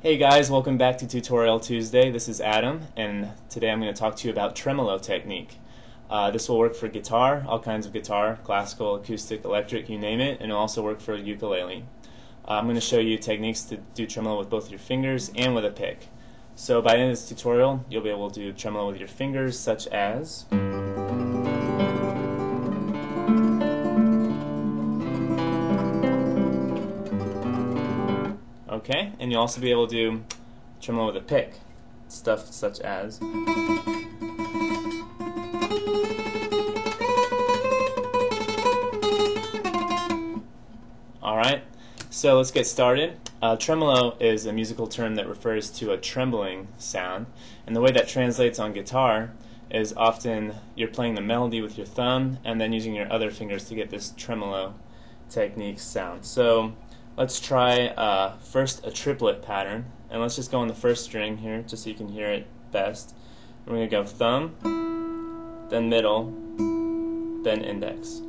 Hey guys, welcome back to Tutorial Tuesday. This is Adam, and today I'm going to talk to you about tremolo technique. This will work for guitar, all kinds of guitar, classical, acoustic, electric, you name it, and it'll also work for ukulele. I'm going to show you techniques to do tremolo with both your fingers and with a pick. So by the end of this tutorial, you'll be able to do tremolo with your fingers, such as... Okay, and you'll also be able to do tremolo with a pick, stuff such as... Alright, so let's get started. Tremolo is a musical term that refers to a trembling sound, and the way that translates on guitar is often you're playing the melody with your thumb and then using your other fingers to get this tremolo technique sound. So let's try first a triplet pattern, and let's just go on the first string here just so you can hear it best. We're going to go thumb, then middle, then index.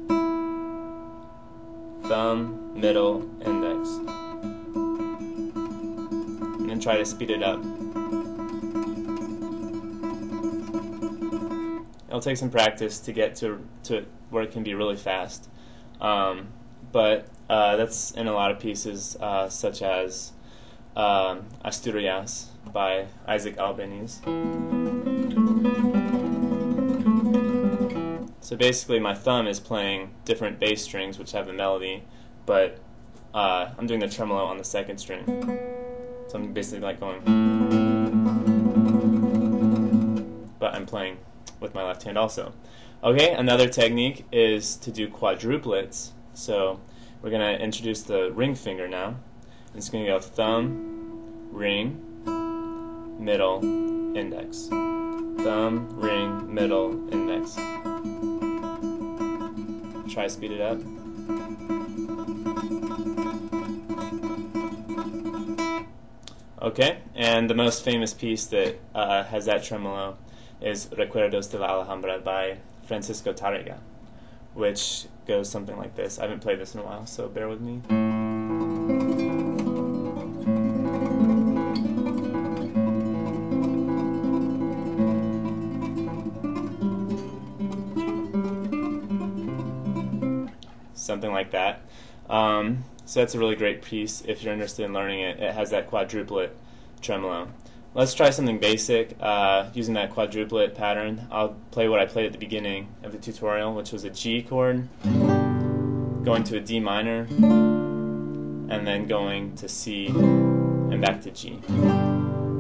Thumb, middle, index. And then try to speed it up. It'll take some practice to get to where it can be really fast. But that's in a lot of pieces, such as Asturias by Isaac Albeniz. So basically my thumb is playing different bass strings which have a melody, but I'm doing the tremolo on the second string. So I'm basically like going, but I'm playing with my left hand also. Okay, another technique is to do quadruplets. So we're going to introduce the ring finger now. It's going to go thumb, ring, middle, index. Thumb, ring, middle, index. Try to speed it up. Okay, and the most famous piece that has that tremolo is Recuerdos de la Alhambra by Francisco Tárrega, which goes something like this. I haven't played this in a while, so bear with me. Something like that. So that's a really great piece if you're interested in learning it. It has that quadruplet tremolo. Let's try something basic using that quadruplet pattern. I'll play what I played at the beginning of the tutorial, which was a G chord, going to a D minor, and then going to C and back to G.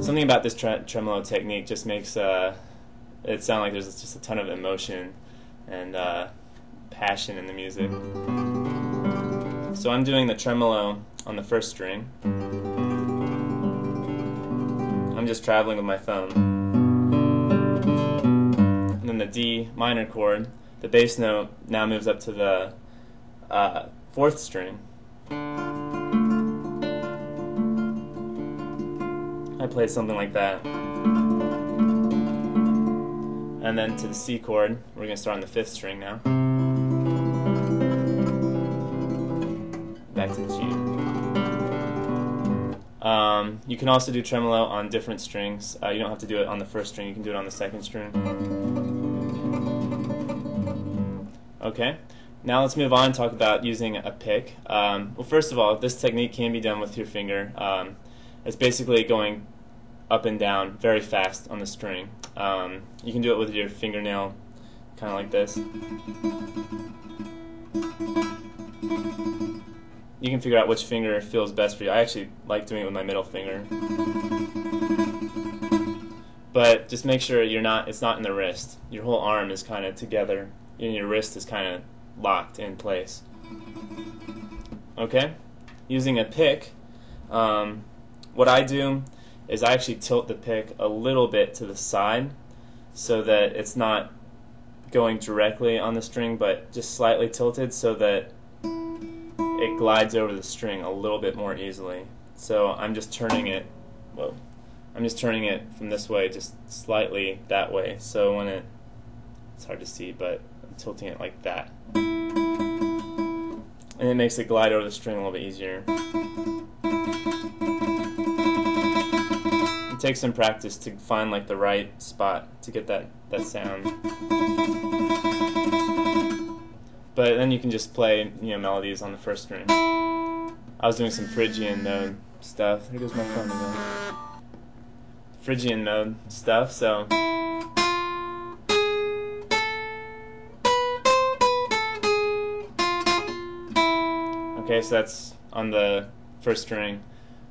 Something about this tremolo technique just makes it sound like there's just a ton of emotion and passion in the music. So I'm doing the tremolo on the first string. I'm just traveling with my thumb. And then the D minor chord, the bass note now moves up to the fourth string. I played something like that. And then to the C chord, we're going to start on the fifth string now. Back to the G. You can also do tremolo on different strings. You don't have to do it on the first string, you can do it on the second string. Okay, now let's move on and talk about using a pick. Well, first of all, this technique can be done with your finger. It's basically going up and down very fast on the string. You can do it with your fingernail, kind of like this. You can figure out which finger feels best for you. I actually like doing it with my middle finger. But just make sure it's not in the wrist. Your whole arm is kind of together and your wrist is kind of locked in place. Okay? Using a pick, what I do is I actually tilt the pick a little bit to the side so that it's not going directly on the string but just slightly tilted so that it glides over the string a little bit more easily. So I'm just turning it, from this way just slightly that way. So when it's hard to see, but I'm tilting it like that. And it makes it glide over the string a little bit easier. takes some practice to find like the right spot to get that sound. But then you can just play, you know, melodies on the first string. I was doing some Phrygian mode stuff. There goes my phone again. Phrygian mode stuff, so okay, so that's on the first string.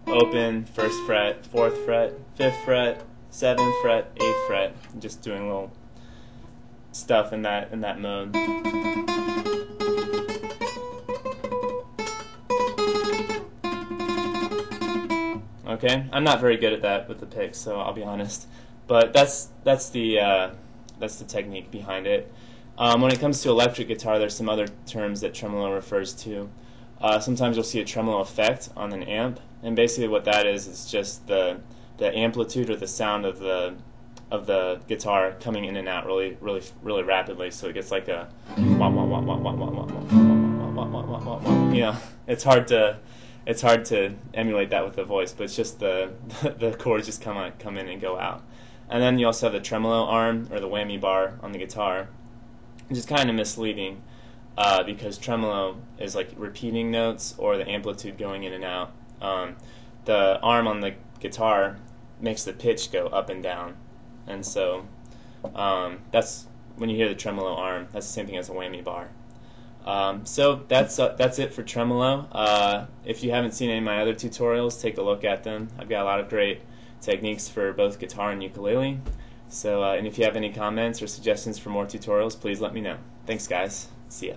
Open, first fret, fourth fret, fifth fret, seventh fret, eighth fret. Just doing little stuff in that mode. Okay, I'm not very good at that with the picks, so I'll be honest. But that's the technique behind it. When it comes to electric guitar, there's some other terms that tremolo refers to. Sometimes you'll see a tremolo effect on an amp, and basically what that is just the amplitude or the sound of the guitar coming in and out really rapidly. So it gets like a wah wah wah wah wah wah wah wah wah wah wah wah wah. You know, it's hard to emulate that with the voice, but it's just the chords just come in and go out. And then you also have the tremolo arm or the whammy bar on the guitar, which is kind of misleading. Because tremolo is like repeating notes or the amplitude going in and out. The arm on the guitar makes the pitch go up and down, and so that's when you hear the tremolo arm. That's the same thing as a whammy bar. So that's it for tremolo. If you haven't seen any of my other tutorials, take a look at them. I've got a lot of great techniques for both guitar and ukulele. So and if you have any comments or suggestions for more tutorials, please let me know. Thanks, guys. See ya.